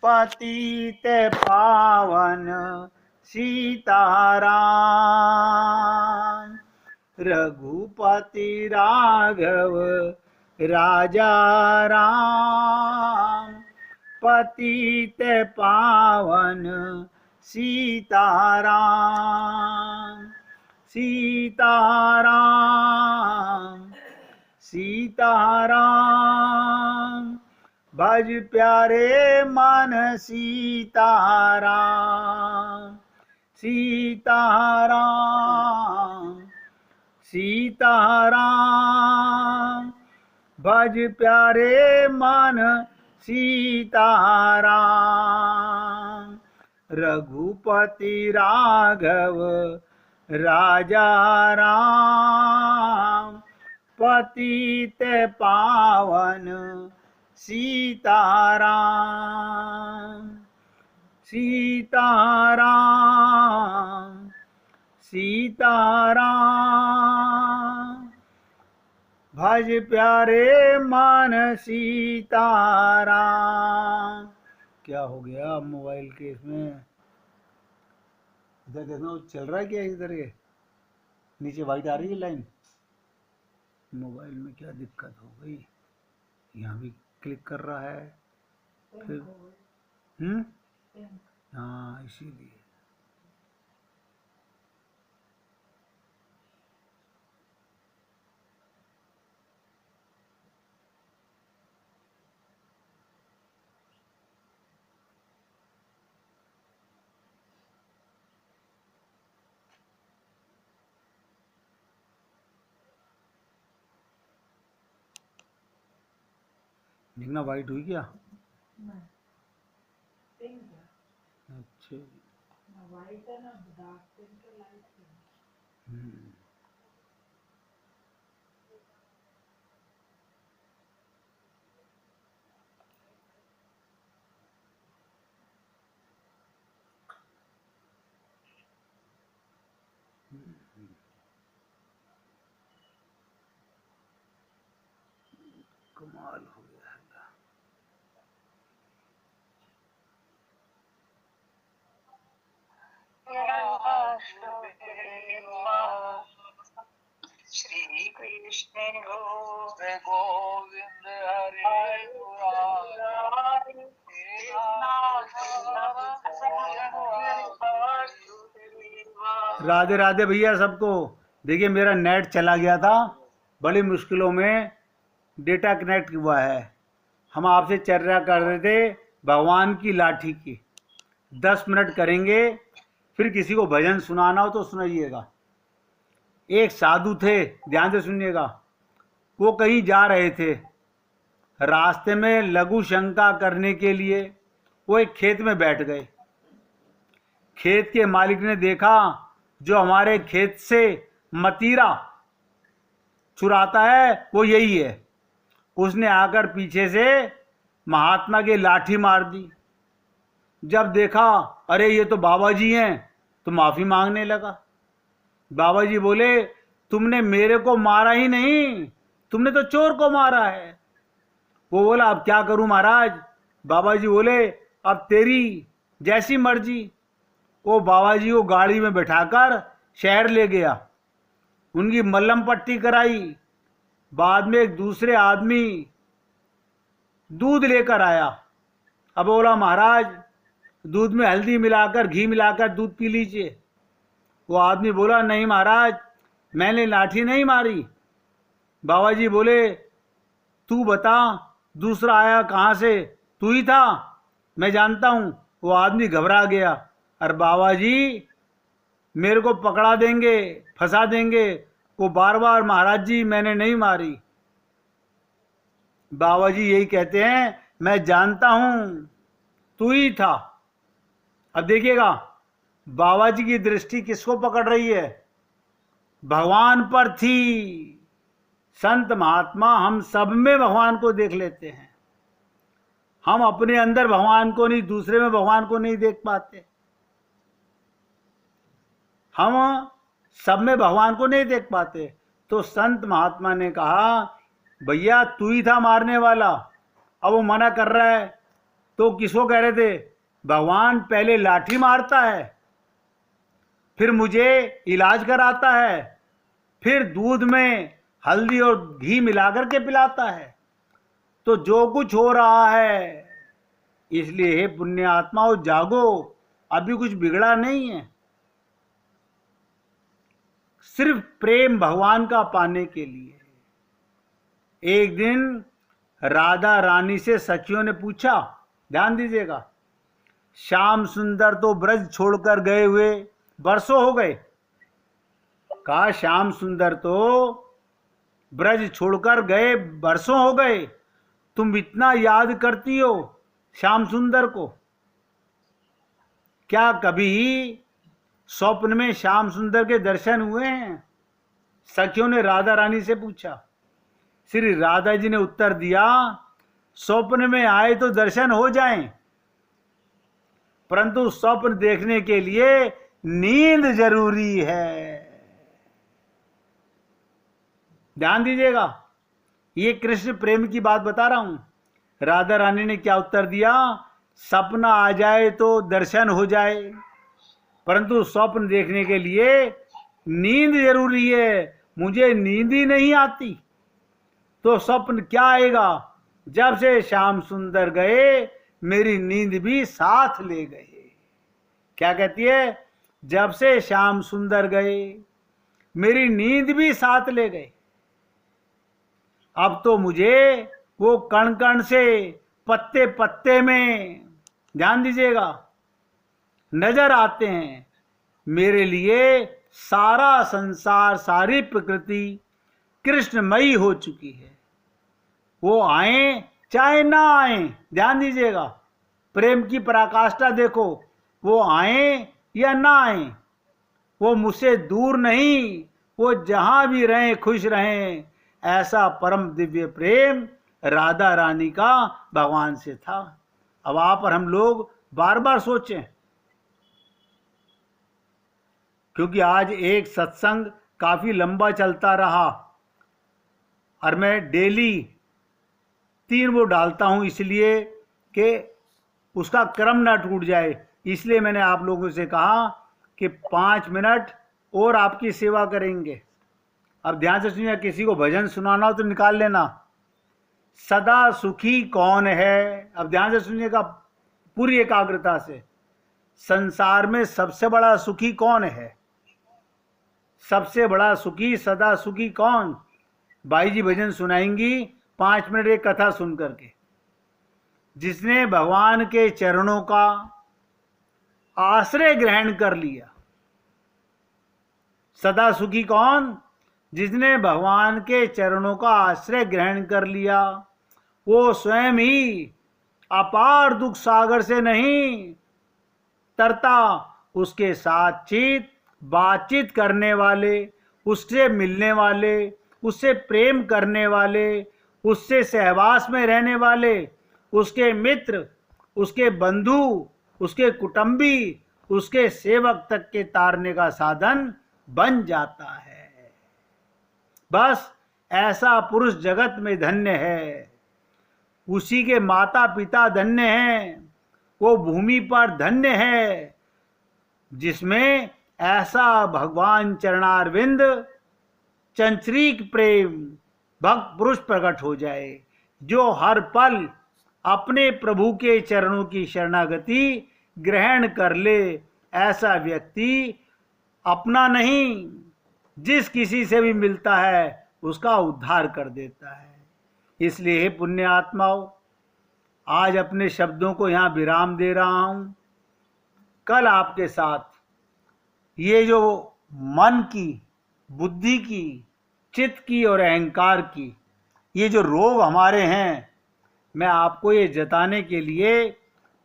पतित पावन सीताराम। रघुपति राघव राजा राम, पतित पावन सीताराम। सीताराम सीताराम, भज प्यारे मन सीताराम। सीताराम सीताराम, भज प्यारे मन सीताराम। रघुपति राघव राजा राम, पतित पावन सीताराम। सीताराम सीताराम, भज प्यारे मन सीताराम। क्या हो गया मोबाइल के इसमें? इधर देखना चल रहा है क्या? इधर के नीचे वाइट आ रही है लाइन। मोबाइल में क्या दिक्कत हो गई? यहाँ भी क्लिक कर रहा है फिर। हाँ इसीलिए। देखना वाइट हुई क्या? अच्छा वाइट है ना, डार्क पिंक लाइट। कमाल हो गया। श्री कृष्ण गोविंद हरे मुरारी। राधे राधे भैया सबको। देखिए मेरा नेट चला गया था, बड़ी मुश्किलों में डेटा कनेक्ट हुआ है। हम आपसे चर्चा कर रहे थे भगवान की लाठी की। 10 मिनट करेंगे, फिर किसी को भजन सुनाना हो तो सुनाइएगा। एक साधु थे, ध्यान से सुनिएगा। वो कहीं जा रहे थे, रास्ते में लघु शंका करने के लिए वो एक खेत में बैठ गए। खेत के मालिक ने देखा जो हमारे खेत से मतीरा चुराता है वो यही है। उसने आकर पीछे से महात्मा की लाठी मार दी। जब देखा अरे ये तो बाबा जी हैं, तो माफी मांगने लगा। बाबा जी बोले तुमने मेरे को मारा ही नहीं, तुमने तो चोर को मारा है। वो बोला अब क्या करूं महाराज? बाबा जी बोले अब तेरी जैसी मर्जी। वो बाबा जी को गाड़ी में बैठाकर शहर ले गया, उनकी मल्लम पट्टी कराई। बाद में एक दूसरे आदमी दूध लेकर आया। अब बोला महाराज दूध में हल्दी मिलाकर घी मिलाकर दूध पी लीजिए। वो आदमी बोला नहीं महाराज मैंने लाठी नहीं मारी। बाबा जी बोले तू बता दूसरा आया कहाँ से? तू ही था, मैं जानता हूँ। वो आदमी घबरा गया, अरे बाबा जी मेरे को पकड़ा देंगे, फंसा देंगे। वो बार बार महाराज जी मैंने नहीं मारी। बाबा जी यही कहते हैं मैं जानता हूं तू ही था। अब देखिएगा बाबा जी की दृष्टि किसको पकड़ रही है? भगवान पर थी। संत महात्मा हम सब में भगवान को देख लेते हैं। हम अपने अंदर भगवान को नहीं, दूसरे में भगवान को नहीं देख पाते। हम सब में भगवान को नहीं देख पाते। तो संत महात्मा ने कहा भैया तू ही था मारने वाला। अब वो मना कर रहा है, तो किसको कह रहे थे? भगवान पहले लाठी मारता है, फिर मुझे इलाज कराता है, फिर दूध में हल्दी और घी मिलाकर के पिलाता है। तो जो कुछ हो रहा है, इसलिए हे पुण्य आत्माओं जागो, अभी कुछ बिगड़ा नहीं है। सिर्फ प्रेम भगवान का पाने के लिए। एक दिन राधा रानी से सखियों ने पूछा, ध्यान दीजिएगा, श्याम सुंदर तो ब्रज छोड़कर गए हुए बरसों हो गए। कहा श्याम सुंदर तो ब्रज छोड़कर गए बरसों हो गए, तुम इतना याद करती हो श्याम सुंदर को। क्या कभी स्वप्न में श्याम सुंदर के दर्शन हुए हैं? सखियों ने राधा रानी से पूछा। श्री राधा जी ने उत्तर दिया, स्वप्न में आए तो दर्शन हो जाएं, परंतु स्वप्न देखने के लिए नींद जरूरी है। ध्यान दीजिएगा, ये कृष्ण प्रेम की बात बता रहा हूं। राधा रानी ने क्या उत्तर दिया? सपना आ जाए तो दर्शन हो जाए, परंतु स्वप्न देखने के लिए नींद जरूरी है। मुझे नींद ही नहीं आती, तो स्वप्न क्या आएगा? जब से श्याम सुंदर गए मेरी नींद भी साथ ले गए। क्या कहती है? जब से श्याम सुंदर गए मेरी नींद भी साथ ले गए। अब तो मुझे वो कण कण से, पत्ते पत्ते में, ध्यान दीजिएगा, नजर आते हैं। मेरे लिए सारा संसार, सारी प्रकृति कृष्णमयी हो चुकी है। वो आए चाहे ना आए, ध्यान दीजिएगा, प्रेम की पराकाष्ठा देखो, वो आए या ना आए, वो मुझसे दूर नहीं, वो जहां भी रहें खुश रहें। ऐसा परम दिव्य प्रेम राधा रानी का भगवान से था। अब आप और हम लोग बार बार सोचें, क्योंकि आज एक सत्संग काफी लंबा चलता रहा और मैं डेली 3 वो डालता हूं, इसलिए कि उसका क्रम ना टूट जाए। इसलिए मैंने आप लोगों से कहा कि 5 मिनट और आपकी सेवा करेंगे। अब ध्यान से सुनिए, किसी को भजन सुनाना हो तो निकाल लेना। सदा सुखी कौन है? अब ध्यान से सुनिएगा पूरी एकाग्रता से। संसार में सबसे बड़ा सुखी कौन है? सबसे बड़ा सुखी, सदा सुखी कौन? बाई जी भजन सुनाएंगी 5 मिनट एक कथा सुन करके। जिसने भगवान के चरणों का आश्रय ग्रहण कर लिया। सदा सुखी कौन? जिसने भगवान के चरणों का आश्रय ग्रहण कर लिया। वो स्वयं ही अपार दुख सागर से नहीं तरता, उसके साथ बातचीत करने वाले, उससे मिलने वाले, उससे प्रेम करने वाले, उससे सहवास में रहने वाले, उसके मित्र, उसके बंधु, उसके कुटुंबी, उसके सेवक तक के तारने का साधन बन जाता है। बस ऐसा पुरुष जगत में धन्य है। उसी के माता पिता धन्य हैं। वो भूमि पर धन्य है जिसमें ऐसा भगवान चरणारविंद चंचरीक प्रेम भक्त पुरुष प्रकट हो जाए, जो हर पल अपने प्रभु के चरणों की शरणागति ग्रहण कर ले। ऐसा व्यक्ति अपना नहीं, जिस किसी से भी मिलता है उसका उद्धार कर देता है। इसलिए हे पुण्य आत्माओं, आज अपने शब्दों को यहाँ विराम दे रहा हूं। कल आपके साथ ये जो मन की, बुद्धि की, चित्त की और अहंकार की ये जो रोग हमारे हैं, मैं आपको ये जताने के लिए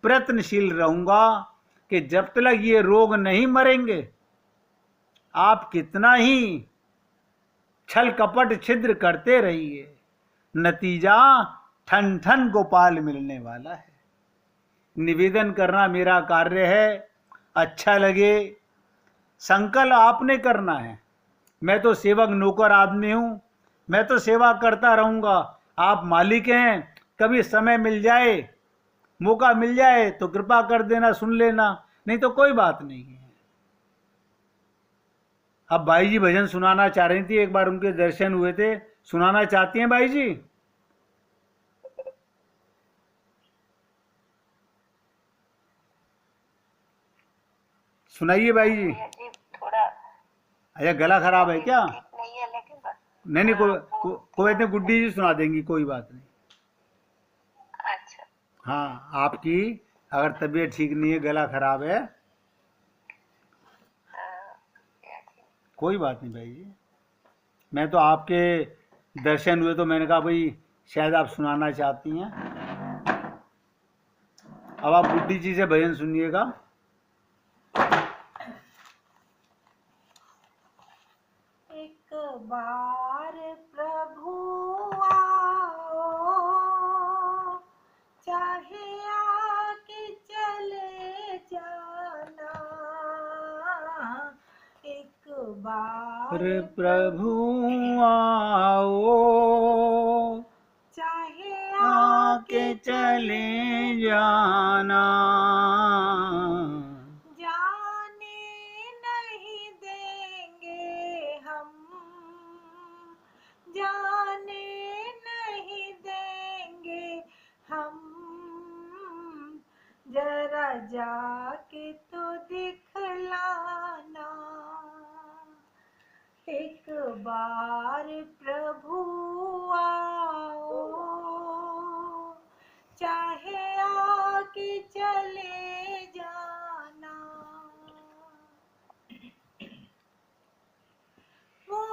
प्रयत्नशील रहूंगा कि जब तक ये रोग नहीं मरेंगे, आप कितना ही छल कपट छिद्र करते रहिए, नतीजा ठन ठन गोपाल मिलने वाला है। निवेदन करना मेरा कार्य है। अच्छा लगे, संकल्प आपने करना है। मैं तो सेवक नौकर आदमी हूं, मैं तो सेवा करता रहूंगा। आप मालिक हैं। कभी समय मिल जाए मौका मिल जाए तो कृपा कर देना, सुन लेना, नहीं तो कोई बात नहीं है। अब भाई जी भजन सुनाना चाह रही थी, एक बार उनके दर्शन हुए थे, सुनाना चाहती हैं भाई जी? सुनाइए भाई जी। भैया जी थोड़ा अच्छा, गला खराब है क्या? ठीक नहीं है, लेकिन बस नहीं नहीं, कोई नहीं, गुड्डी जी सुना देंगी, कोई बात नहीं। अच्छा। हाँ, आपकी अगर तबीयत ठीक नहीं है, गला खराब है, भैया जी, कोई बात नहीं भाई जी। मैं तो आपके दर्शन हुए तो मैंने कहा भाई शायद आप सुनाना चाहती हैं। अब आप गुड्डी जी से भजन सुनिएगा। एक बार प्रभु आओ, चाहे आके चले जाना। एक बार अरे प्रभु आओ, चाहे आके चले जाना, जाने नहीं देंगे हम, जाने नहीं देंगे हम, जरा जाके तो दिखलाना। एक बार प्रभु आओ, चाहे आके चले जाना। वो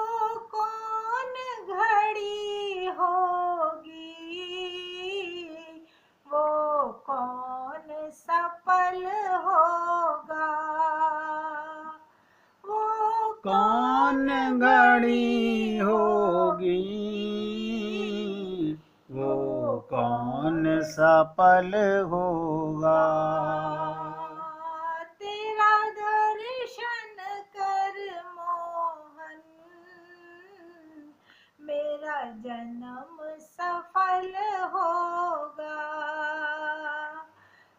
कौन घड़ी होगी, वो कौन सा पल होगा, वो कौन घड़ी होगी, वो कौन सा पल होगा, तेरा दर्शन कर मोहन, मेरा जन्म सफल होगा।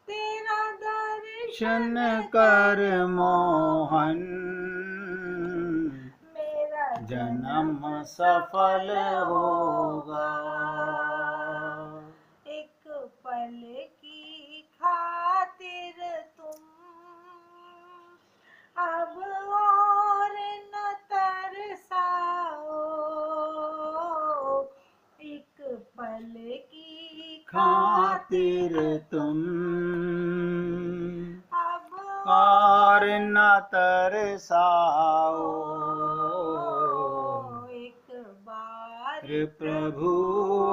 तेरा दर्शन दर्शन कर मोहन, मेरा जन्म सफल होगा। एक पल की खातिर तुम अब और न तरसाओ। एक पल की खातिर तुम अब और न तरसाओ, एक बार रे प्रभु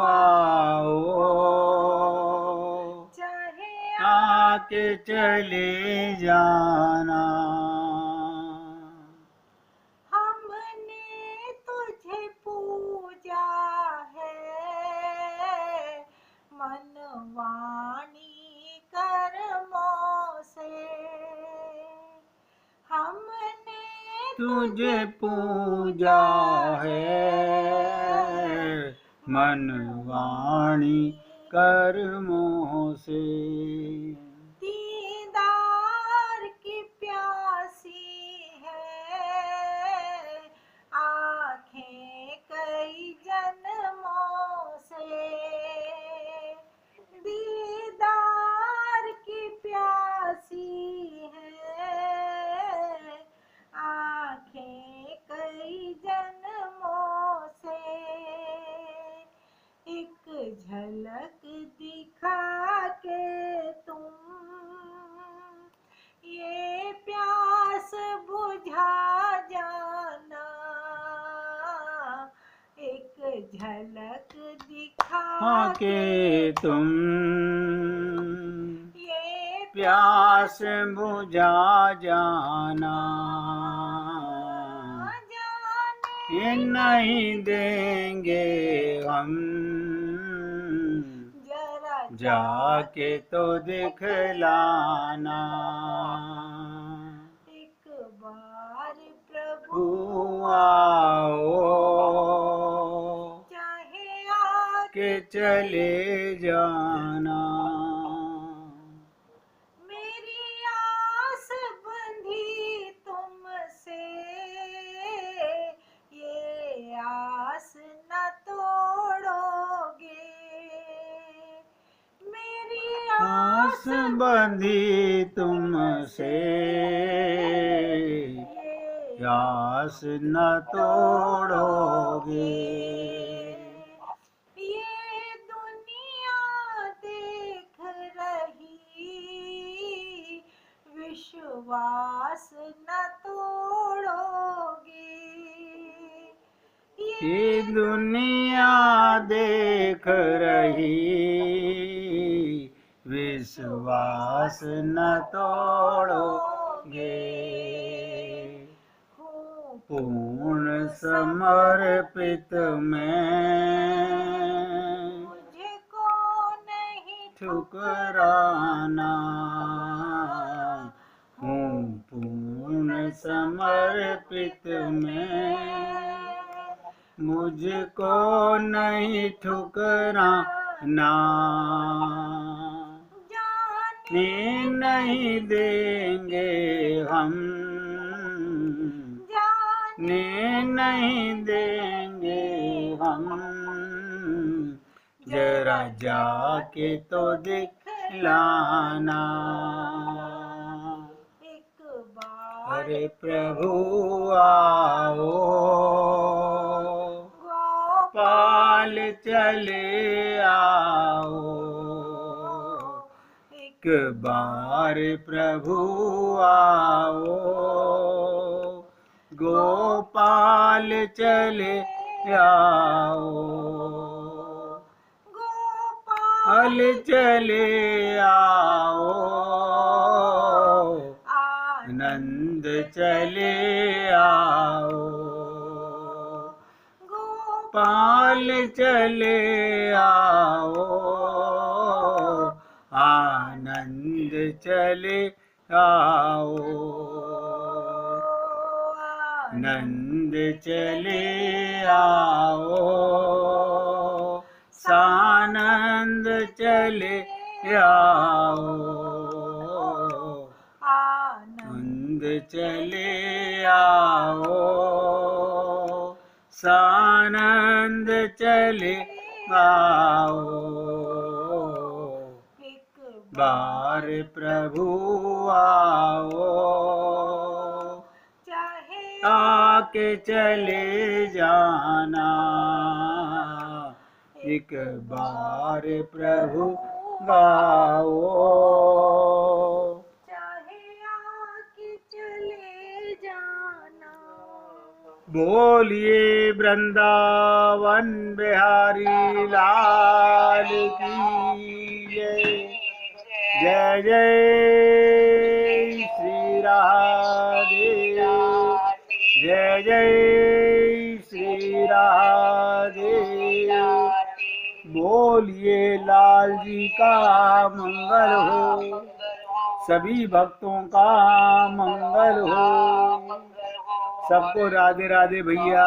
आओ, चाहे आके चले जाना। हमने तुझे पूजा है, मन वाणी कर्मों से। हमने तुझे पूजा है, मन वाणी कर्मों से। दीदार की प्यासी है, आँखें कई जन्मों से। दीदार की प्यासी है, आँखें कई जन्मों से। एक झलक दिखा के तुम ये प्यास बुझा जाना। एक झलक दिखा के तुम ये प्यास बुझा जाना, ये नहीं देंगे हम, जरा जाके तो दिखलाना। एक बार प्रभु तू आओ, चाहे आके के चले जाना। बंधी तुमसे, आस न तोड़ोगे। ये दुनिया देख रही, विश्वास न तोड़ोगे। ये दुनिया देख रही, विश्वास न तोड़ोगे। पूर्ण समर्पित मैं, मुझको नहीं ठुकराना हूँ। पूर्ण समर्पित मैं, मुझको नहीं ठुकराना। जाने नहीं देंगे हम, जाने नहीं देंगे हम। जरा जाके तो दिखलाना। एक बार अरे प्रभु आओ, गोपाल चले आओ। एक बार प्रभु आओ, गोपाल चले आओ। गोपाल चले आओ, आनंद चले आओ। गोपाल चले आओ, आनंद चले आओ। आनंद चले आओ, सानंद चले आओ। आनंद चले आओ, सानंद चले आओ। एक बार प्रभु आओ, चाहे आके चले जाना। एक बार प्रभु आओ, चाहे आके चले जाना। बोलिए वृंदावन बिहारी लाल की जय। जय जय श्री राधे, जय जय श्री राधे। बोलिए लाल जी का मंगल हो, सभी भक्तों का मंगल हो। सबको राधे राधे भैया।